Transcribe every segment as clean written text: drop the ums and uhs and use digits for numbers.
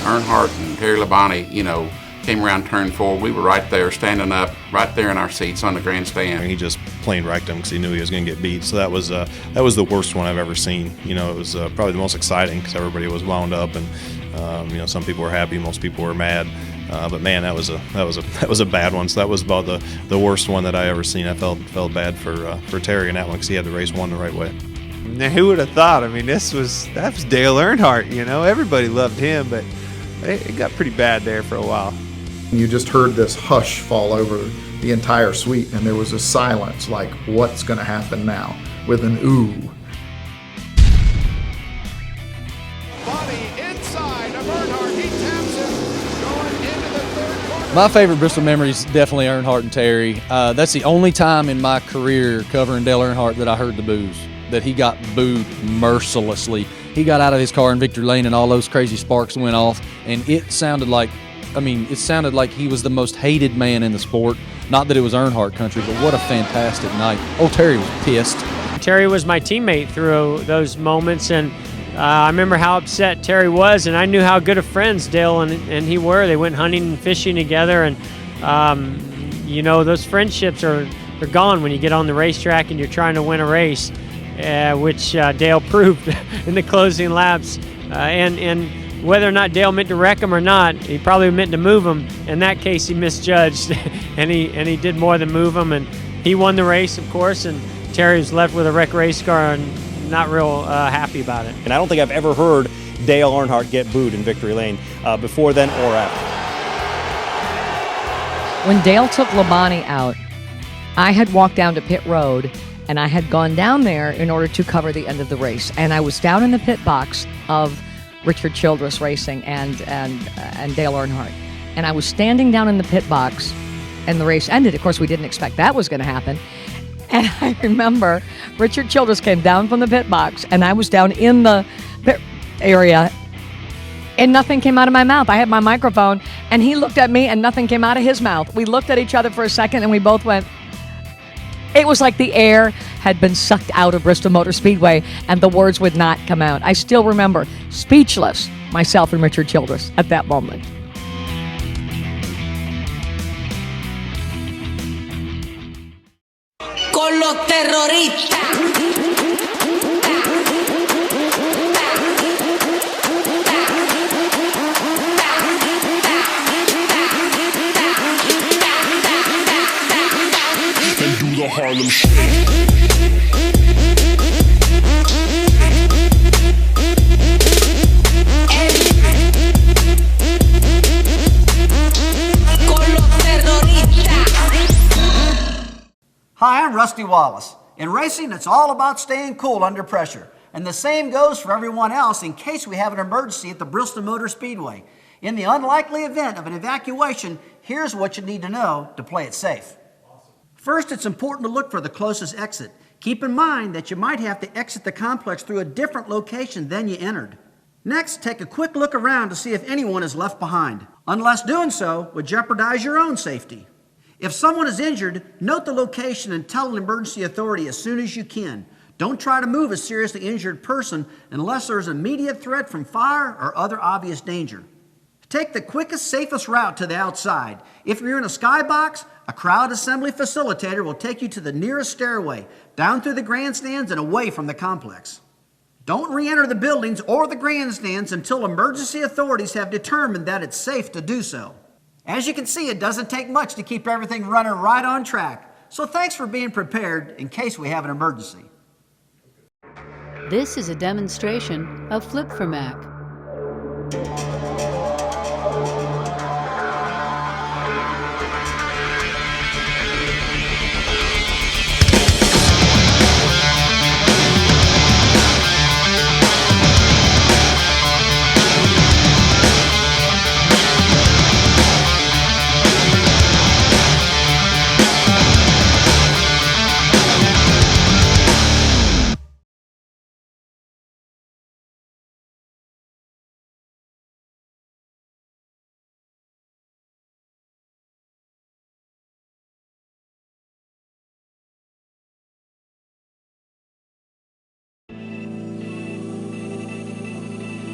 Earnhardt and Terry Labonte, came around turn 4, we were right there, standing up, right there in our seats on the grandstand. And he just plain wrecked him because he knew he was going to get beat. So that was the worst one I've ever seen. It was probably the most exciting because everybody was wound up, and some people were happy, most people were mad. But man, that was a bad one. So that was about the worst one that I ever seen. I felt bad for Terry in that one because he had the race won the right way. Now, who would have thought? I mean, that was Dale Earnhardt. Everybody loved him, but it got pretty bad there for a while. You just heard this hush fall over the entire suite, and there was a silence, like, what's going to happen now? With an ooh. Body inside of Earnhardt. He taps him going into the third corner. My favorite Bristol memory is definitely Earnhardt and Terry. That's the only time in my career covering Dale Earnhardt that I heard the boos, that he got booed mercilessly. He got out of his car in Victory Lane and all those crazy sparks went off, and it sounded like he was the most hated man in the sport. Not that it was Earnhardt country, but what a fantastic night. Oh, Terry was pissed. Terry was my teammate through those moments, and I remember how upset Terry was, and I knew how good of friends Dale and he were. They went hunting and fishing together, and those friendships are gone when you get on the racetrack and you're trying to win a race, which Dale proved in the closing laps. And whether or not Dale meant to wreck him or not, he probably meant to move him. In that case, he misjudged, and he did more than move him. And he won the race, of course, and Terry was left with a wrecked race car and not real happy about it. And I don't think I've ever heard Dale Earnhardt get booed in Victory Lane before then or after. When Dale took Labonte out, I had walked down to pit road, and I had gone down there in order to cover the end of the race. And I was down in the pit box of Richard Childress Racing and Dale Earnhardt. And I was standing down in the pit box, and the race ended. Of course, we didn't expect that was going to happen. And I remember Richard Childress came down from the pit box, and I was down in the pit area, and nothing came out of my mouth. I had my microphone, and he looked at me, and nothing came out of his mouth. We looked at each other for a second, and we both went. It was like the air had been sucked out of Bristol Motor Speedway and the words would not come out. I still remember, speechless, myself and Richard Childress at that moment. Con los terroristas. The Harlem Shake. Hi, I'm Rusty Wallace. In racing, it's all about staying cool under pressure. And the same goes for everyone else in case we have an emergency at the Bristol Motor Speedway. In the unlikely event of an evacuation, here's what you need to know to play it safe. First, it's important to look for the closest exit. Keep in mind that you might have to exit the complex through a different location than you entered. Next, take a quick look around to see if anyone is left behind, unless doing so would jeopardize your own safety. If someone is injured, note the location and tell an emergency authority as soon as you can. Don't try to move a seriously injured person unless there is immediate threat from fire or other obvious danger. Take the quickest, safest route to the outside. If you're in a skybox, a crowd assembly facilitator will take you to the nearest stairway, down through the grandstands and away from the complex. Don't re-enter the buildings or the grandstands until emergency authorities have determined that it's safe to do so. As you can see, it doesn't take much to keep everything running right on track. So thanks for being prepared in case we have an emergency. This is a demonstration of Flip for Mac.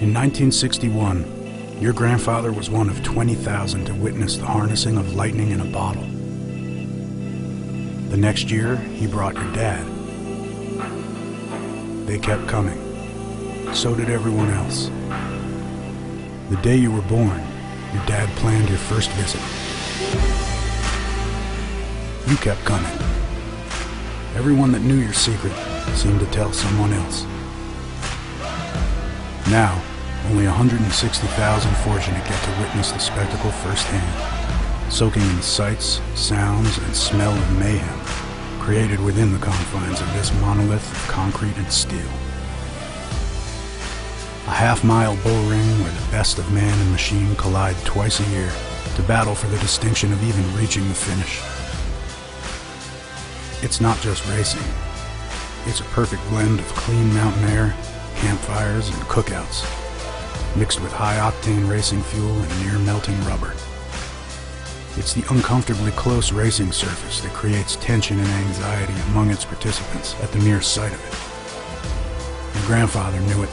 In 1961, Your grandfather was one of 20,000 to witness the harnessing of lightning in a bottle. The next year, he brought your dad. They kept coming. So did everyone else. The day you were born, your dad planned your first visit. You kept coming. Everyone that knew your secret seemed to tell someone else. Now, only 160,000 fortunate get to witness the spectacle firsthand, soaking in the sights, sounds, and smell of mayhem created within the confines of this monolith of concrete and steel. A half-mile bull ring where the best of man and machine collide twice a year to battle for the distinction of even reaching the finish. It's not just racing. It's a perfect blend of clean mountain air, campfires, and cookouts, mixed with high-octane racing fuel and near-melting rubber. It's the uncomfortably close racing surface that creates tension and anxiety among its participants at the mere sight of it. Your grandfather knew it.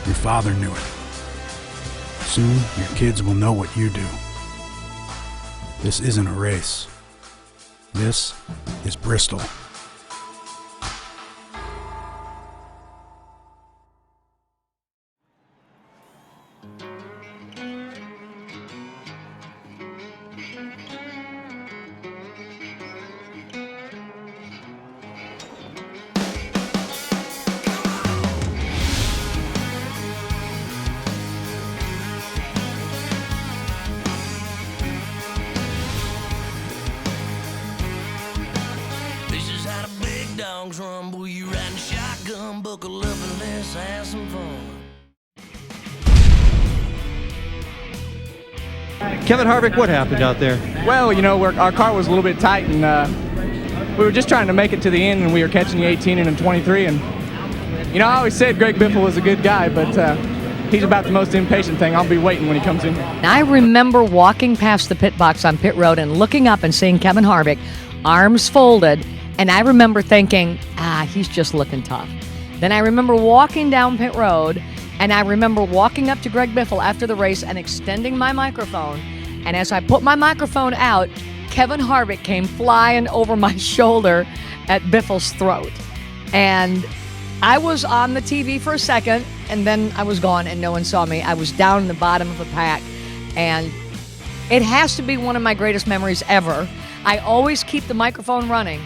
Your father knew it. Soon, your kids will know what you do. This isn't a race. This is Bristol. Rumble, you riding shotgun, buckle up and let's have some fun. Kevin Harvick, what happened out there? Well, you know, our car was a little bit tight, and we were just trying to make it to the end, and we were catching the 18 and 23. And, you know, I always said Greg Biffle was a good guy, but he's about the most impatient thing. I'll be waiting when he comes in. I remember walking past the pit box on pit road and looking up and seeing Kevin Harvick, arms folded, and I remember thinking, he's just looking tough. Then I remember walking down pit road, and I remember walking up to Greg Biffle after the race and extending my microphone. And as I put my microphone out, Kevin Harvick came flying over my shoulder at Biffle's throat. And I was on the TV for a second, and then I was gone, and no one saw me. I was down in the bottom of the pack, and it has to be one of my greatest memories ever. I always keep the microphone running.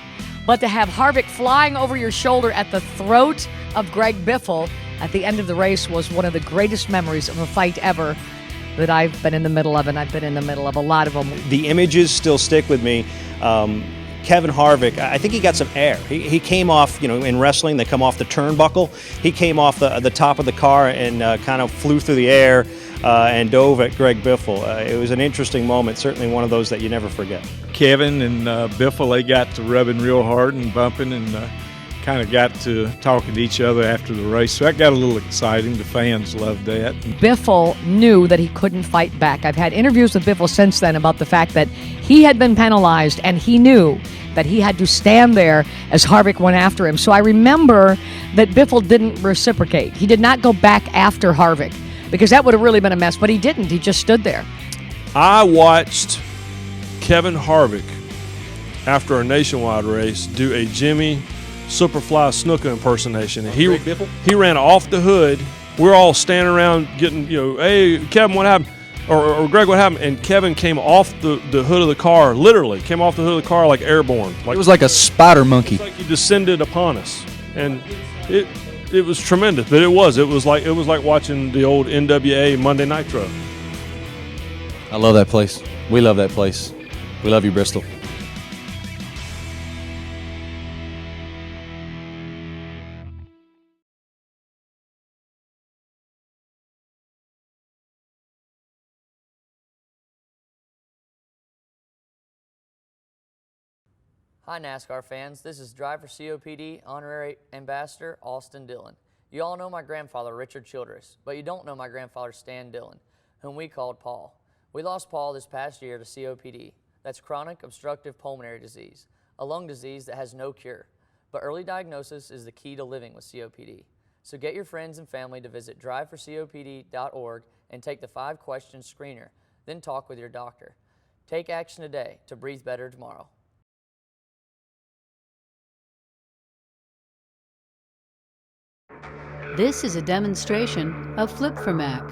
But to have Harvick flying over your shoulder at the throat of Greg Biffle at the end of the race was one of the greatest memories of a fight ever that I've been in the middle of, and I've been in the middle of a lot of them. The images still stick with me. Kevin Harvick, I think he got some air. He came off, you know, in wrestling, they come off the turnbuckle. He came off the top of the car and kind of flew through the air and dove at Greg Biffle. It was an interesting moment, certainly one of those that you never forget. Kevin and Biffle, they got to rubbing real hard and bumping and kind of got to talking to each other after the race. So that got a little exciting. The fans loved that. Biffle knew that he couldn't fight back. I've had interviews with Biffle since then about the fact that he had been penalized and he knew that he had to stand there as Harvick went after him. So I remember that Biffle didn't reciprocate. He did not go back after Harvick because that would have really been a mess, but he didn't. He just stood there. I watched Kevin Harvick, after a nationwide race, do a Jimmy Superfly Snuka impersonation. And he ran off the hood. We're all standing around getting, hey, Kevin, what happened? Or Greg, what happened? And Kevin came off the hood of the car, literally came off the hood of the car like airborne. It was like a spider monkey. It was like he descended upon us, and it was tremendous. But it was like watching the old NWA Monday Nitro. I love that place. We love that place. We love you, Bristol. Hi NASCAR fans, this is Drive for COPD Honorary Ambassador Austin Dillon. You all know my grandfather Richard Childress, but you don't know my grandfather Stan Dillon, whom we called Paul. We lost Paul this past year to COPD. That's chronic obstructive pulmonary disease, a lung disease that has no cure. But early diagnosis is the key to living with COPD. So get your friends and family to visit driveforcopd.org and take the 5-question screener. Then talk with your doctor. Take action today to breathe better tomorrow. This is a demonstration of Flip for Mac.